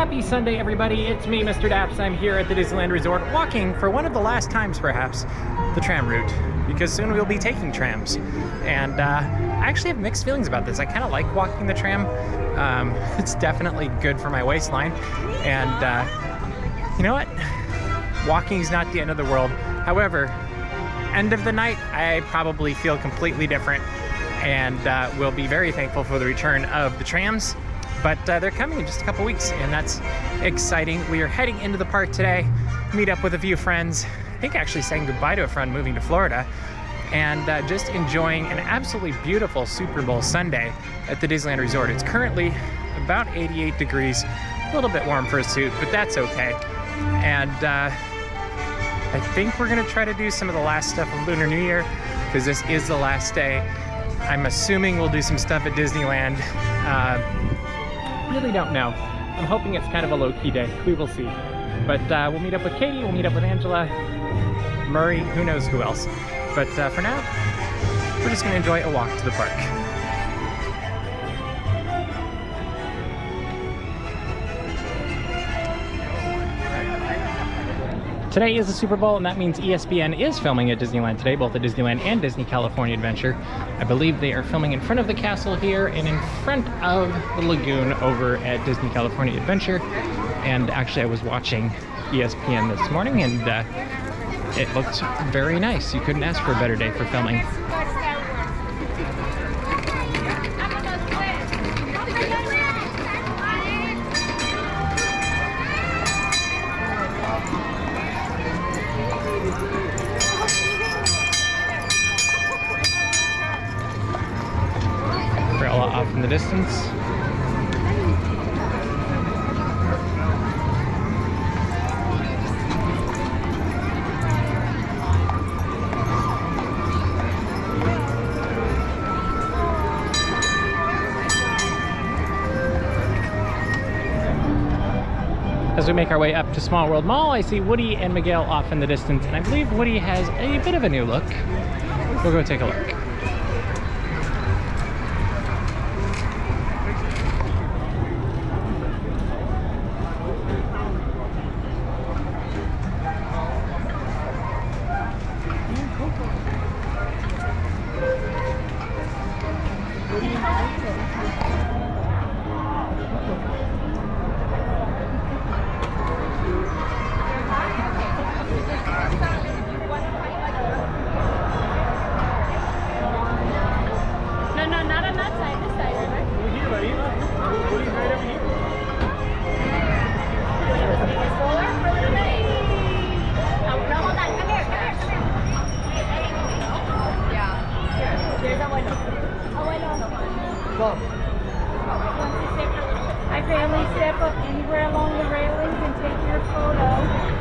Happy Sunday, everybody. It's me, Mr. Daps. I'm here at the Disneyland Resort, walking for one of the last times, perhaps, the tram route, because soon we'll be taking trams. And I actually have mixed feelings about this. I kind of like walking the tram. It's definitely good for my waistline. And you know what? Walking is not the end of the world. However, end of the night, I probably feel completely different, and we'll be very thankful for the return of the trams. But they're coming in just a couple weeks, and that's exciting. We are heading into the park today, meet up with a few friends, I think actually saying goodbye to a friend moving to Florida, and just enjoying an absolutely beautiful Super Bowl Sunday at the Disneyland Resort. It's currently about 88 degrees, a little bit warm for a suit, but that's okay. And I think we're gonna try to do some of the last stuff of Lunar New Year, because this is the last day. I'm assuming we'll do some stuff at Disneyland. Really don't know. I'm hoping it's kind of a low-key day. We will see. But we'll meet up with Katie, we'll meet up with Angela, Murray, who knows who else. But for now, we're just gonna enjoy a walk to the park. Today is the Super Bowl, and that means ESPN is filming at Disneyland today, both at Disneyland and Disney California Adventure. I believe they are filming in front of the castle here and in front of the lagoon over at Disney California Adventure. And actually, I was watching ESPN this morning, and it looked very nice. You couldn't ask for a better day for filming. Off in the distance. As we make our way up to Small World Mall, I see Woody and Miguel off in the distance, and I believe Woody has a bit of a new look. We'll go take a look. Hi family, step up anywhere along the railings and take your photo.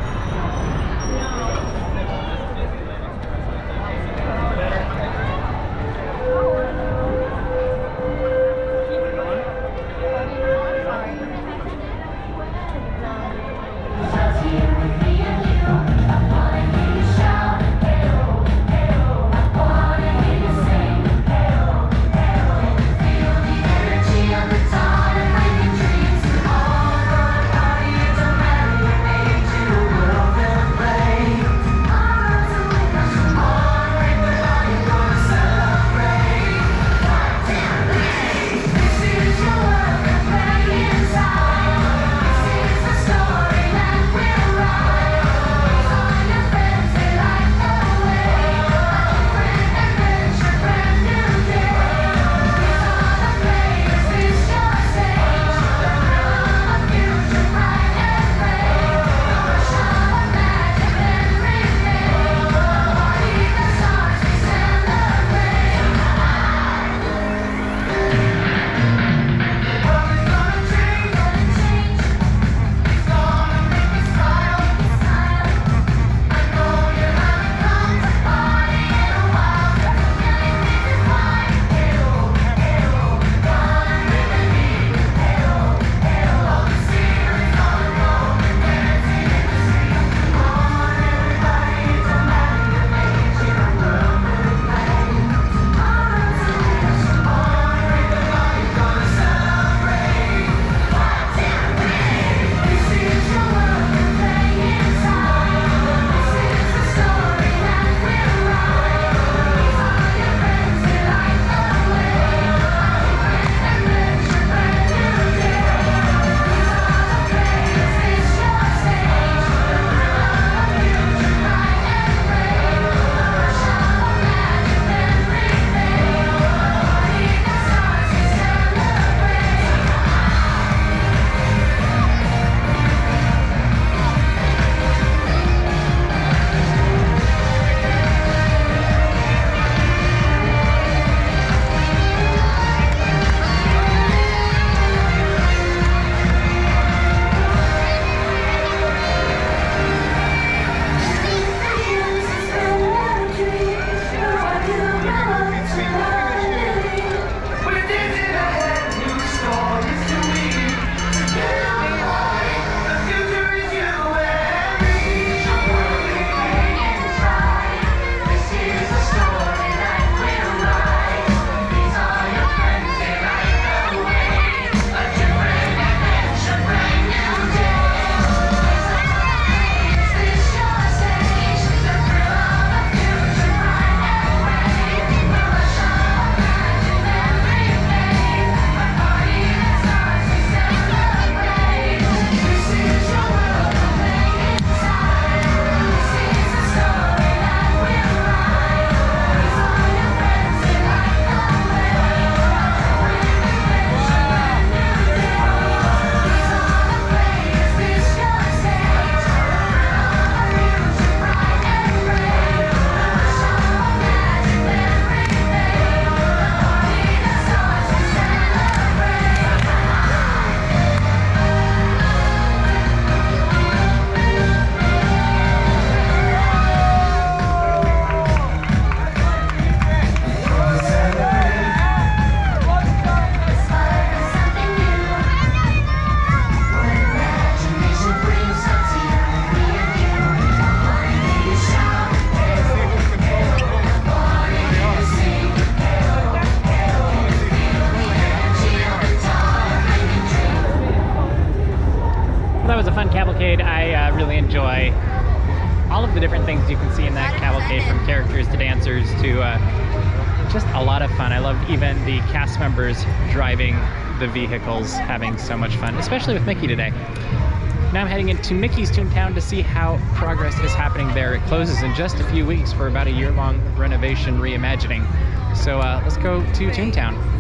enjoy all of the different things you can see in that cavalcade, from characters to dancers to just a lot of fun. I love even the cast members driving the vehicles, having so much fun, especially with Mickey today. Now I'm heading into Mickey's Toontown to see how progress is happening there. It closes in just a few weeks for about a year-long renovation reimagining. So let's go to Toontown.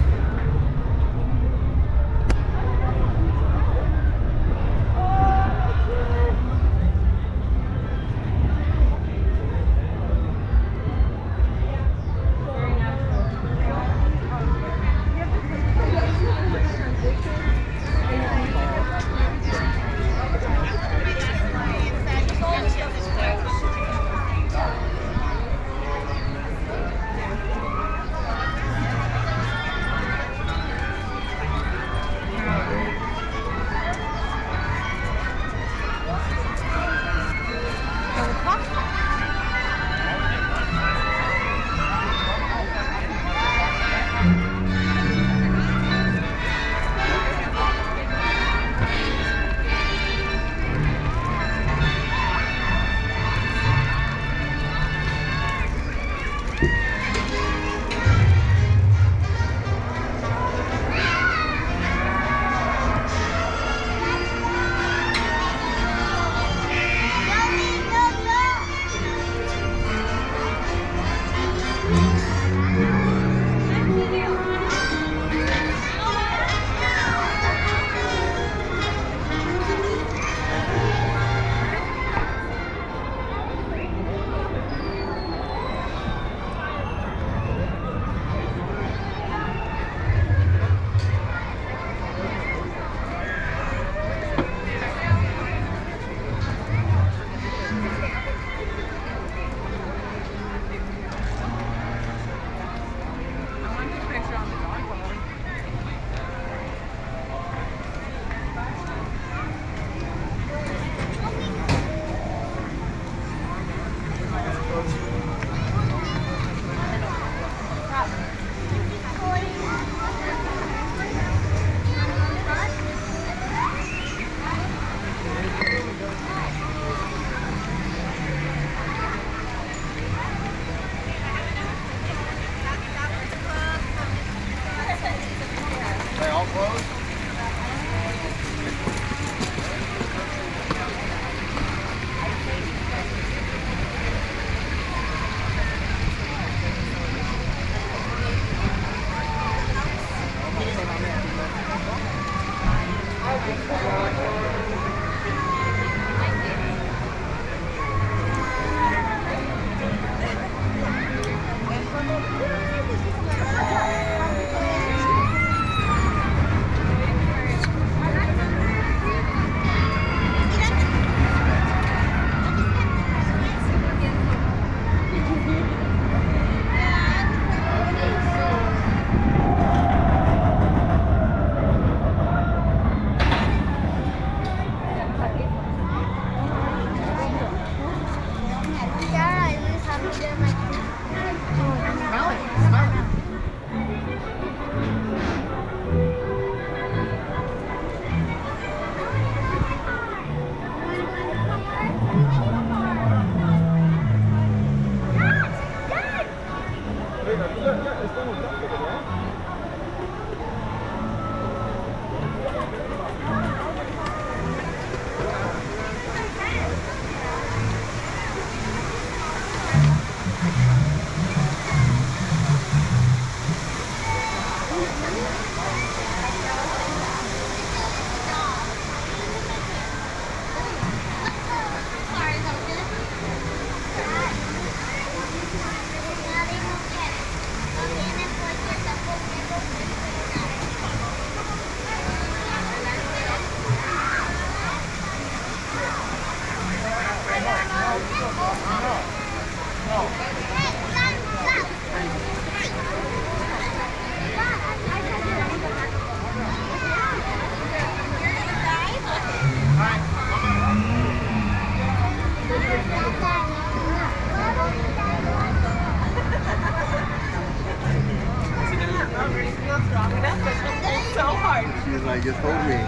She's like, just hold me.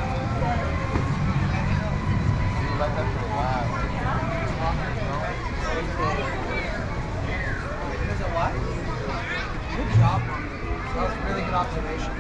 She's like that for a while. What? Good job, Mom. That was a really good observation.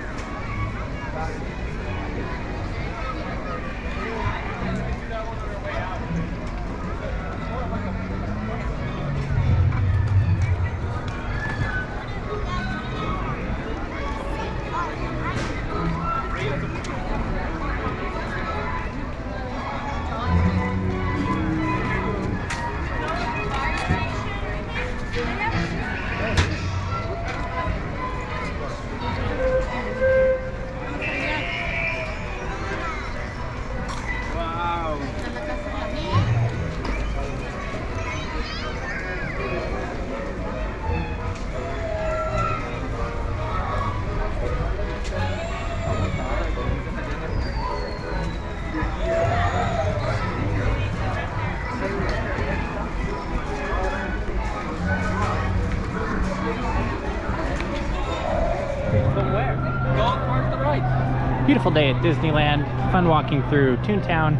Beautiful day at Disneyland. Fun walking through Toontown,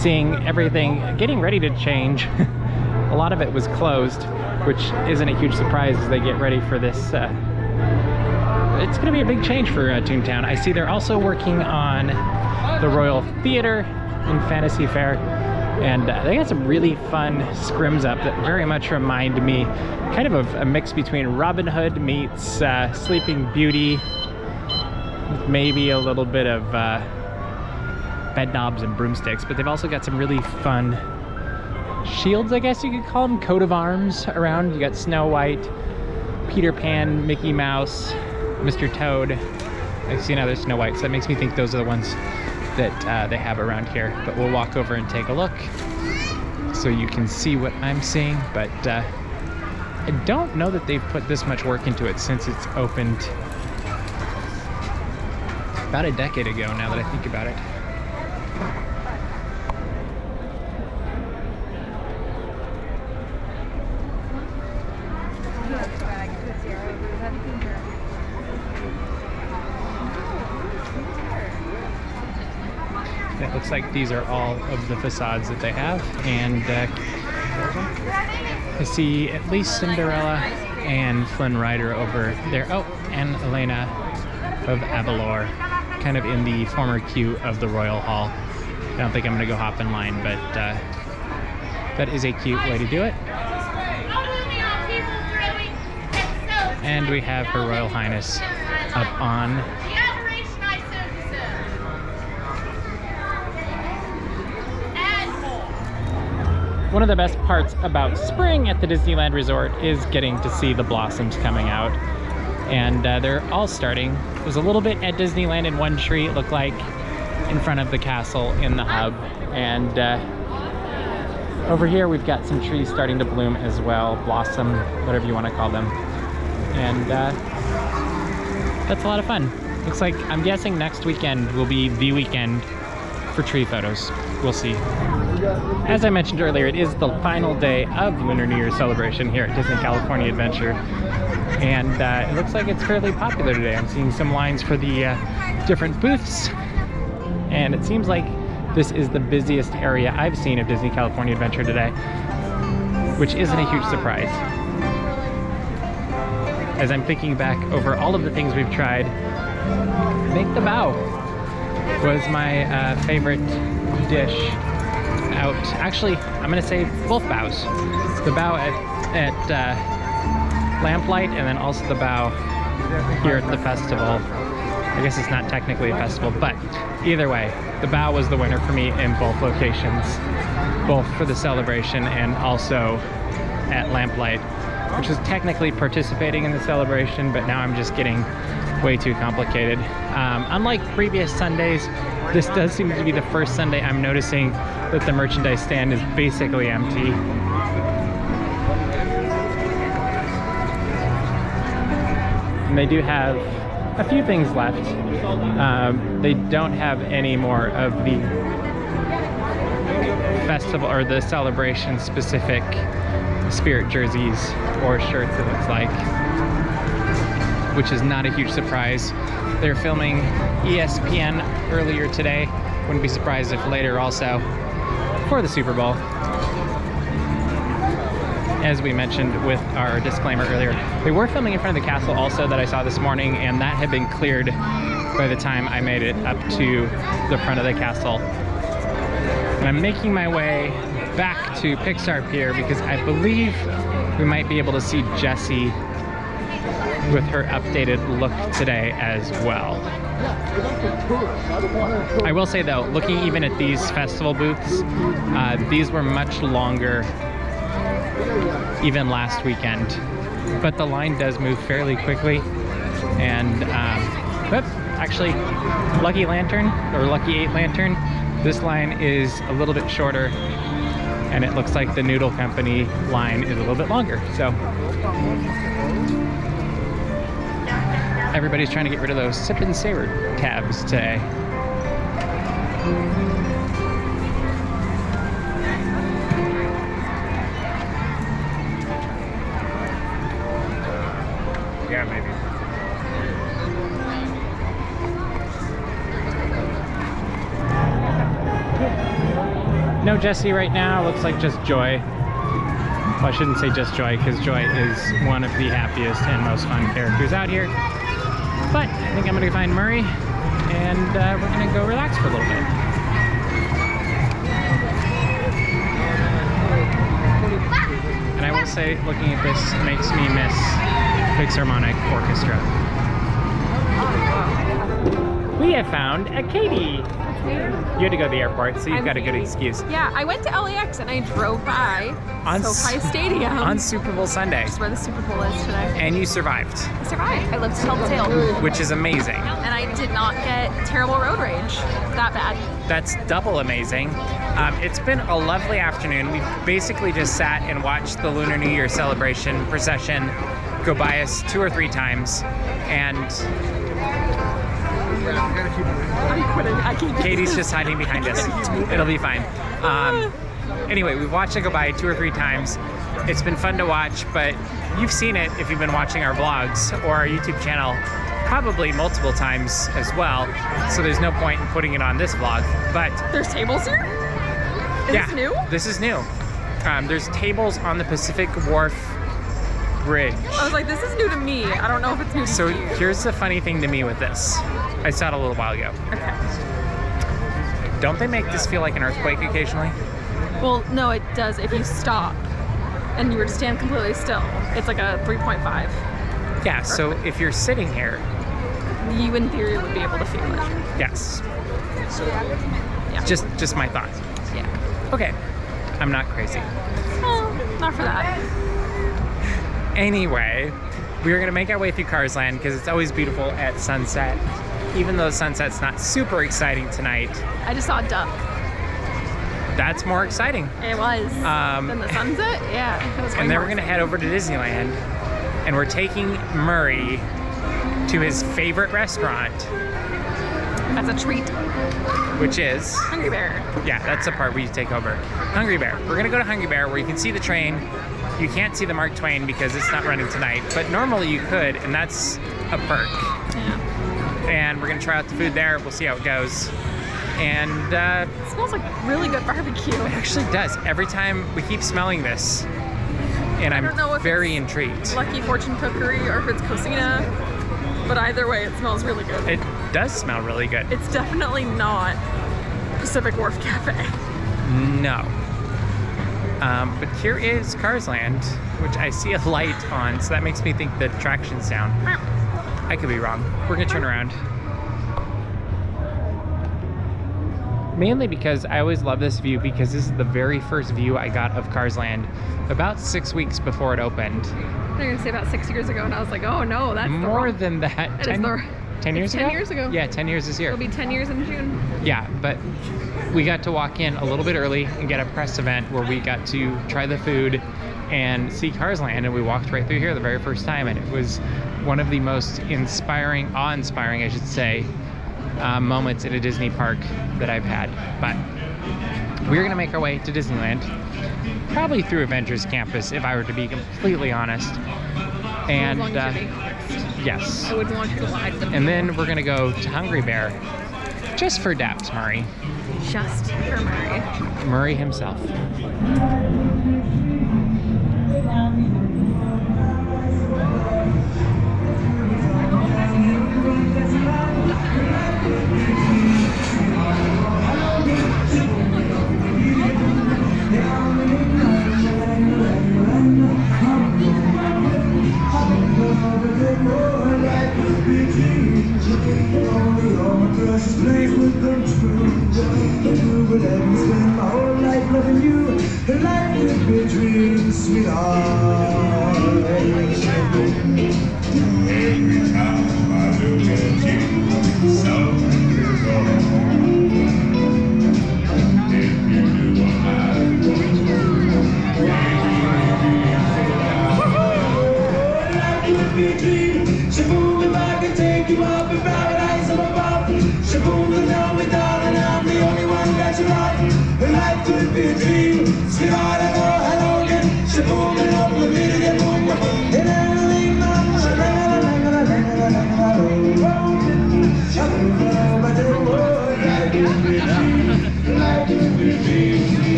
seeing everything getting ready to change. A lot of it was closed, which isn't a huge surprise as they get ready for this. It's going to be a big change for Toontown. I see they're also working on the Royal Theater in Fantasy Faire, and they got some really fun scrims up that very much remind me kind of a mix between Robin Hood meets Sleeping Beauty, with maybe a little bit of bed knobs and broomsticks, but they've also got some really fun shields, I guess you could call them, coat of arms around. You got Snow White, Peter Pan, Mickey Mouse, Mr. Toad. I've seen other Snow Whites. That makes me think those are the ones that they have around here, but we'll walk over and take a look so you can see what I'm seeing. But I don't know that they've put this much work into it since it's opened about a decade ago, now that I think about it. It looks like these are all of the facades that they have, and I see at least Cinderella and Flynn Rider over there. Oh, and Elena of Avalor, kind of in the former queue of the Royal Hall. I don't think I'm going to go hop in line, but that is a cute way to do it. And we have Her Royal Highness up on one of the best parts about spring at the Disneyland Resort is getting to see the blossoms coming out. And they're all starting. There's a little bit at Disneyland in one tree, it looked like, in front of the castle in the hub. And over here we've got some trees starting to bloom as well, blossom, whatever you want to call them. And that's a lot of fun. Looks like, I'm guessing next weekend will be the weekend for tree photos. We'll see. As I mentioned earlier, it is the final day of Lunar New Year celebration here at Disney California Adventure. And it looks like it's fairly popular today. I'm seeing some lines for the different booths, and it seems like this is the busiest area I've seen of Disney California Adventure today, which isn't a huge surprise. As I'm thinking back over all of the things we've tried, I think the bao was my favorite dish out. Actually, I'm gonna say both baos. The bao at Lamplight, and then also the bao here at the festival. I guess it's not technically a festival, but either way, the bao was the winner for me in both locations, both for the celebration and also at Lamplight, which was technically participating in the celebration, but now I'm just getting way too complicated. Unlike previous Sundays, this does seem to be the first Sunday I'm noticing that the merchandise stand is basically empty. And they do have a few things left. They don't have any more of the festival or the celebration specific Spirit jerseys or shirts, it looks like, which is not a huge surprise. They're filming ESPN earlier today. Wouldn't be surprised if later also for the Super Bowl. as we mentioned with our disclaimer earlier, they were filming in front of the castle also that I saw this morning, and that had been cleared by the time I made it up to the front of the castle. And I'm making my way back to Pixar Pier because I believe we might be able to see Jessie with her updated look today as well. I will say though, looking even at these festival booths, these were much longer even last weekend, but the line does move fairly quickly. And actually, Lucky Lantern, or Lucky 8 Lantern, this line is a little bit shorter, and it looks like the Noodle Company line is a little bit longer. So everybody's trying to get rid of those sip and savor tabs today. Yeah, maybe. No Jessie right now, looks like just Joy. Well, I shouldn't say just Joy, because Joy is one of the happiest and most fun characters out here. But I think I'm gonna find Murray, and we're gonna go relax for a little bit. And I will say, looking at this makes me miss Philharmonic Orchestra. We have found a Katie. You had to go to the airport, so you've got a good excuse. Yeah, I went to LAX and I drove by SoFi Stadium. On Super Bowl Sunday. That's where the Super Bowl is today. And you survived. I survived. I lived to tell the tale. Which is amazing. And I did not get terrible road rage. That bad. That's double amazing. It's been a lovely afternoon. We've basically just sat and watched the Lunar New Year celebration procession go by us 2 or 3 times. And Katie's just hiding behind us. It'll be fine. Anyway, we've watched it go by 2 or 3 times. It's been fun to watch, but you've seen it if you've been watching our vlogs or our YouTube channel probably multiple times as well. So there's no point in putting it on this vlog. But there's tables here? Is this new? This is new. There's tables on the Pacific Wharf Bridge. I was like, this is new to me. I don't know if it's new to you. So here's the funny thing to me with this. I saw it a little while ago. Okay. Don't they make this feel like an earthquake occasionally? Well, no, it does if you stop and you were to stand completely still. It's like a 3.5. Yeah, so if you're sitting here, you in theory would be able to feel it. Yes. Yeah. Just my thought. Yeah. Okay. I'm not crazy. Well, not for that. Anyway, we are gonna make our way through Cars Land because it's always beautiful at sunset. Even though sunset's not super exciting tonight. I just saw a duck. That's more exciting. It was. Than the sunset? Yeah. It was and then we're gonna head over to Disneyland, and we're taking Murray to his favorite restaurant. That's a treat. Which is? Hungry Bear. Yeah, that's the part where you take over. Hungry Bear. We're gonna go to Hungry Bear where you can see the train. You can't see the Mark Twain because it's not running tonight, but normally you could, and that's a perk. Yeah. And we're gonna try out the food there. We'll see how it goes. And it smells like really good barbecue. It actually does. Every time we keep smelling this, and I'm very intrigued. Lucky Fortune Cookery or if it's Cocina, but either way, it smells really good. It does smell really good. It's definitely not Pacific Wharf Cafe. No. But here is Cars Land, which I see a light on, so that makes me think the attraction's down. I could be wrong. We're gonna turn around. Mainly because I always love this view because this is the very first view I got of Cars Land about 6 weeks before it opened. They're gonna say about 6 years ago, and I was like, oh no, that's more than that. 10 years ago? 10 years ago. Yeah, 10 years this year. It'll be 10 years in June. Yeah, but we got to walk in a little bit early and get a press event where we got to try the food and see Cars Land, and we walked right through here the very first time, and it was one of the most inspiring, awe-inspiring, I should say, moments in a Disney park that I've had. But we're gonna make our way to Disneyland, probably through Avengers Campus, if I were to be completely honest. And yes. I wouldn't want you to lie to them. And then we're gonna go to Hungry Bear, just for Daps Murray. Just for Murray. Murray himself.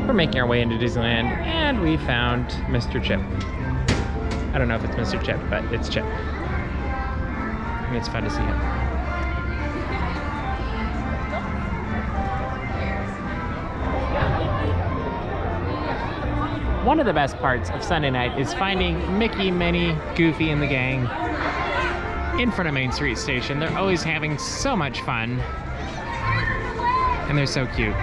We're making our way into Disneyland, and we found Mr. Chip. I don't know if it's Mr. Chip, but it's Chip. And it's fun to see him. One of the best parts of Sunday night is finding Mickey, Minnie, Goofy, and the gang in front of Main Street Station. They're always having so much fun, and they're so cute.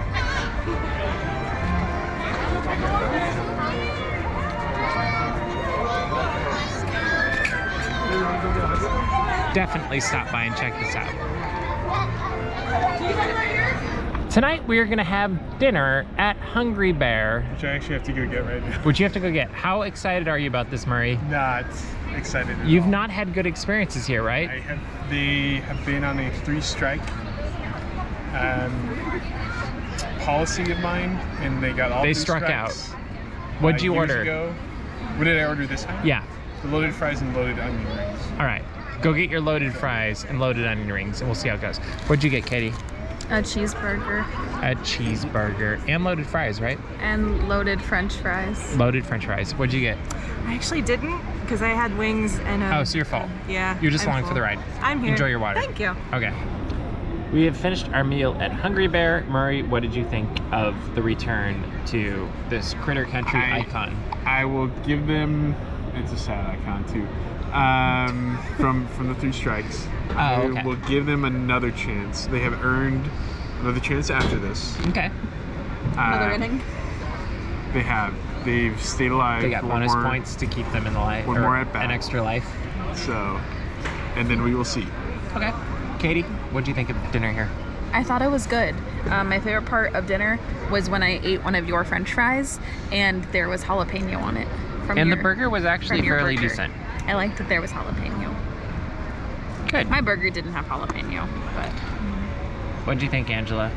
Definitely stop by and check this out. Tonight we are gonna have dinner at Hungry Bear. Which I actually have to go get right now. Which you have to go get. How excited are you about this, Murray? Not excited at You've all. not had good experiences here, right? They have been on a 3-strike policy of mine, and they got all They 3 struck strikes, What'd you years order? ago. What did I order this time? Yeah. The loaded fries and loaded onion rings. All right. Go get your loaded fries and loaded onion rings, and we'll see how it goes. What'd you get, Katie? A cheeseburger A cheeseburger and loaded fries, right? and loaded French fries. Loaded French fries. What'd you get? I actually didn't because I had wings and Oh, so your fault. yeah. You're just I'm along for full. the ride. I'm here. Enjoy your water. Thank you. Okay. We have finished our meal at Hungry Bear. Murray, what did you think of the return to this Critter Country icon? I will give them. It's a sad icon too. From the 3 strikes. Oh, okay. I will give them another chance. They have earned another chance after this. Okay. Another inning. They have. They've stayed alive. They got for bonus more, points to keep them in the life. one or more at bat. An extra life. So, and then we will see. Okay. Katie, what do you think of dinner here? I thought it was good. My favorite part of dinner was when I ate one of your French fries and there was jalapeno on it. And the burger was actually from your fairly burger. decent. I liked that there was jalapeno. Good. My burger didn't have jalapeno, but What do you think, Angela?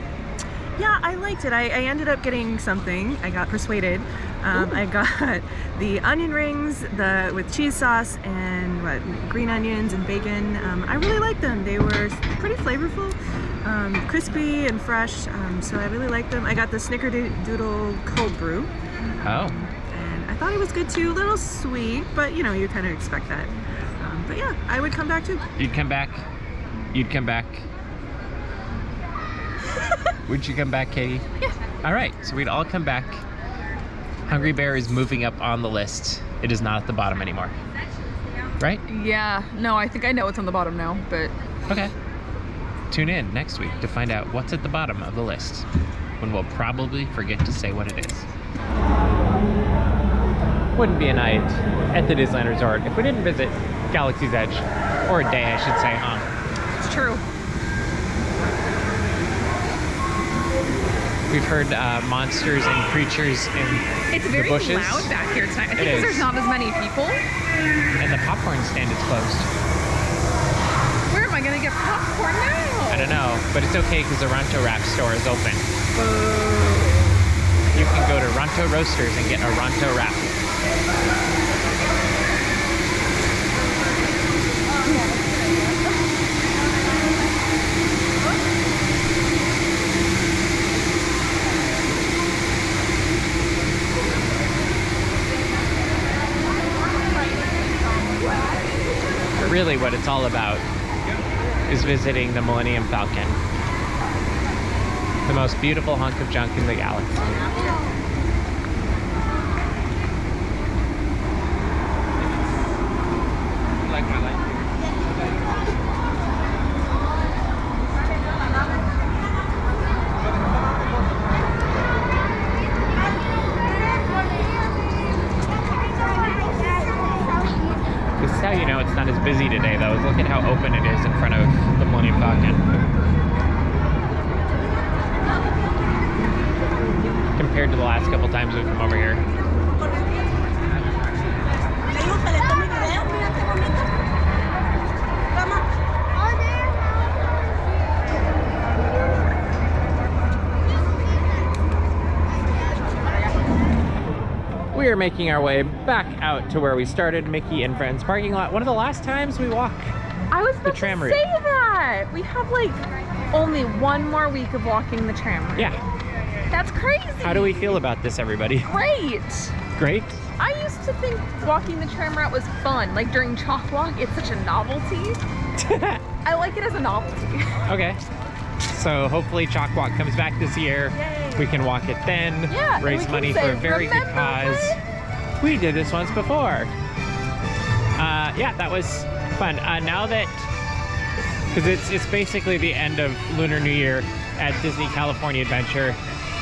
Yeah, I liked it. I ended up getting something. I got persuaded. I got the onion rings with cheese sauce and green onions and bacon. I really liked them. They were pretty flavorful, crispy and fresh. So I really liked them. I got the Snickerdoodle cold brew. Oh. And I thought it was good too. A little sweet, but you know, you kind of expect that. But yeah, I would come back too. You'd come back? You'd come back? Would you come back, Katie? yeah. All right, so we'd all come back. Hungry Bear is moving up on the list. It is not at the bottom anymore. Right? Yeah, no, I think I know what's on the bottom now, but... Okay. Tune in next week to find out what's at the bottom of the list, when we'll probably forget to say what it is. Wouldn't be a night at the Disneyland Resort if we didn't visit Galaxy's Edge. Or a day, I should say, huh? It's true. We've heard monsters and creatures in It's the very bushes. loud back here tonight. I think It because is. there's not as many people. And the popcorn stand is closed. Where am I gonna get popcorn now? I don't know, but it's okay because the Ronto Wrap store is open. You can go to Ronto Roasters and get a Ronto Wrap. But really what it's all about is visiting the Millennium Falcon. The most beautiful hunk of junk in the galaxy. This is how you know it's not as busy today, though. Look at how open it is in front of the Millennium Falcon. Compared to the last couple times we've come over here. We are making our way back out to where we started, Mickey and Friends parking lot. One of the last times we walk I was the about tram to route. say that. We have like only one more week of walking the tram route. Yeah. That's crazy. How do we feel about this, everybody? Great. Great? I used to think walking the tram route was fun. Like during Chalk Walk, it's such a novelty. I like it as a novelty. Okay. So hopefully Chalk Walk comes back this year. Yay. We can walk it then. Yeah, and we Raise can money say, for a very good "Remember cause. We did this once before. Yeah, that was fun. Now that, because it's basically the end of Lunar New Year at Disney California Adventure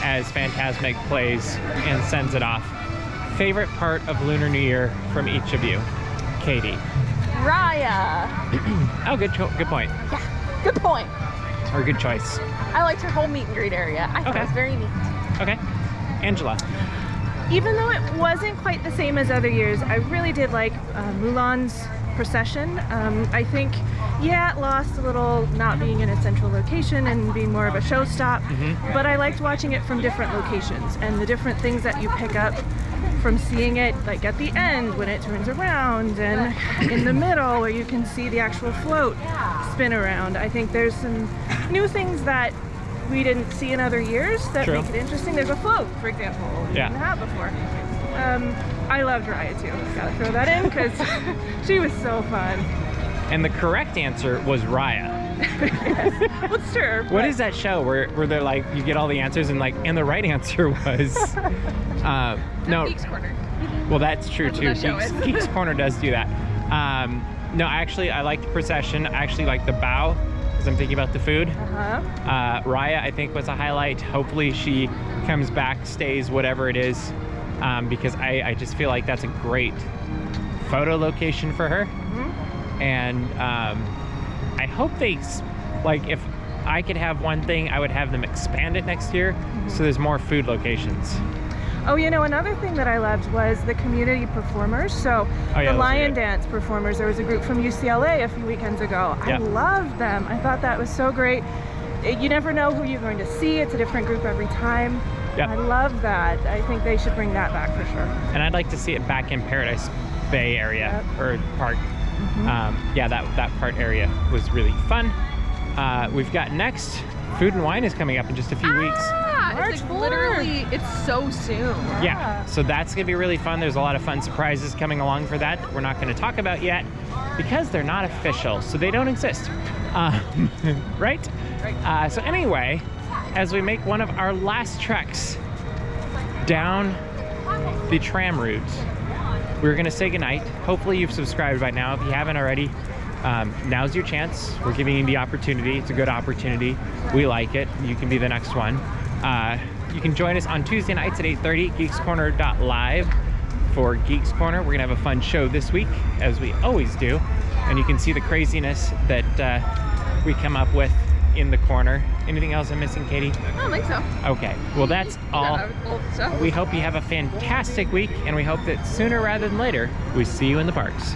as Fantasmic plays and sends it off. Favorite part of Lunar New Year from each of you? Katie. Raya. Oh, good point. Yeah, good point. Or good choice. I liked her whole meet and greet area. I thought Okay. it was very neat. Okay. Angela. Even though it wasn't quite the same as other years, I really did like Mulan's procession. I think, yeah, it lost a little not being in a central location and being more of a show stop, but I liked watching it from different locations and the different things that you pick up from seeing it, like at the end when it turns around and in the middle where you can see the actual float spin around. I think there's some new things that we didn't see in other years that True. make it interesting. There's a float, for example, we Yeah. didn't have before. I loved Raya too. Gotta throw that in because she was so fun. And the correct answer was Raya. Well, sure. What is that show where they're like, you get all the answers and the right answer was, no, Geeks Corner. well, that's true That's too. what that show is. Geeks Corner does do that. No, actually, I liked Procession. I actually liked the bow because I'm thinking about the food. Raya, I think, was a highlight. Hopefully she comes back, stays, whatever it is, because I just feel like that's a great photo location for her. And I hope they, like, if I could have one thing, I would have them expand it next year so there's more food locations. Oh, you know, another thing that I loved was the community performers. So Oh, yeah, the those are lion good. dance performers, there was a group from UCLA a few weekends ago. Yeah. I loved them. I thought that was so great. You never know who you're going to see. It's a different group every time. Yeah. I love that. I think they should bring that back for sure. And I'd like to see it back in Paradise Bay area or park. Yeah, that part area was really fun. We've got next, Food and Wine is coming up in just a few weeks. It's like literally, it's so soon. Yeah, so that's gonna be really fun. There's a lot of fun surprises coming along for that we're not gonna talk about yet because they're not official, so they don't exist. Right? So anyway, as we make one of our last treks down the tram route. We're gonna say goodnight. Hopefully you've subscribed by now. If you haven't already, now's your chance. We're giving you the opportunity. It's a good opportunity. We like it. You can be the next one. You can join us on Tuesday nights at 8:30, geekscorner.live for Geeks Corner. We're gonna have a fun show this week, as we always do. And you can see the craziness that we come up with in the corner. Anything else I'm missing, Katie? I don't think so. Okay, well that's all. We hope you have a fantastic week, and we hope that sooner rather than later, we see you in the parks.